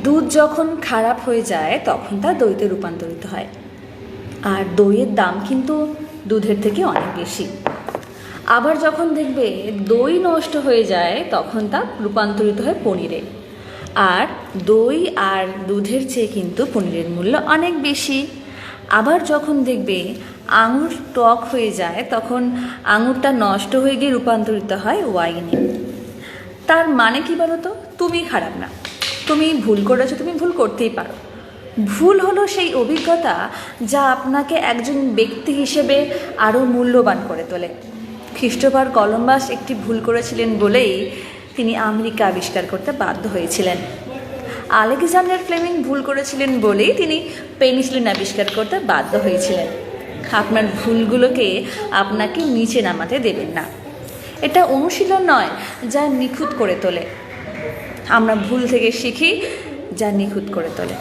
দুধ যখন খারাপ হয়ে যায় তখন তা দইতে রূপান্তরিত হয়। আর দইয়ের দাম কিন্তু দুধের থেকে অনেক বেশি। আবার যখন দেখবে দই নষ্ট হয়ে যায় তখন তা রূপান্তরিত হয় পনিরে। আর দই আর দুধের চেয়ে কিন্তু পনিরের মূল্য অনেক বেশি। আবার যখন দেখবে আঙুর টক হয়ে যায় তখন আঙুরটা নষ্ট হয়ে গিয়ে রূপান্তরিত হয় ওয়াইনে। তার মানে কি বলো তো? তুমি খারাপ না, তুমি ভুল করেছো, তুমি ভুল করতেই পারো। ভুল হলো সেই অভিজ্ঞতা যা আপনাকে একজন ব্যক্তি হিসেবে আরও মূল্যবান করে তোলে। খ্রিস্টোফার কলম্বাস একটি ভুল করেছিলেন বলেই তিনি আমেরিকা আবিষ্কার করতে বাধ্য হয়েছিলেন। আলেকজান্ডার ফ্লেমিং ভুল করেছিলেন বলেই তিনি পেনিসিলিন আবিষ্কার করতে বাধ্য হয়েছিলেন। আপনার ভুলগুলোকে আপনাকে নিচে নামাতে দেবেন না। এটা অনুশীলন নয় যা নিখুঁত করে তোলে। আমরা ভুল থেকে শিখি, যা নিখুঁত করে তোলে।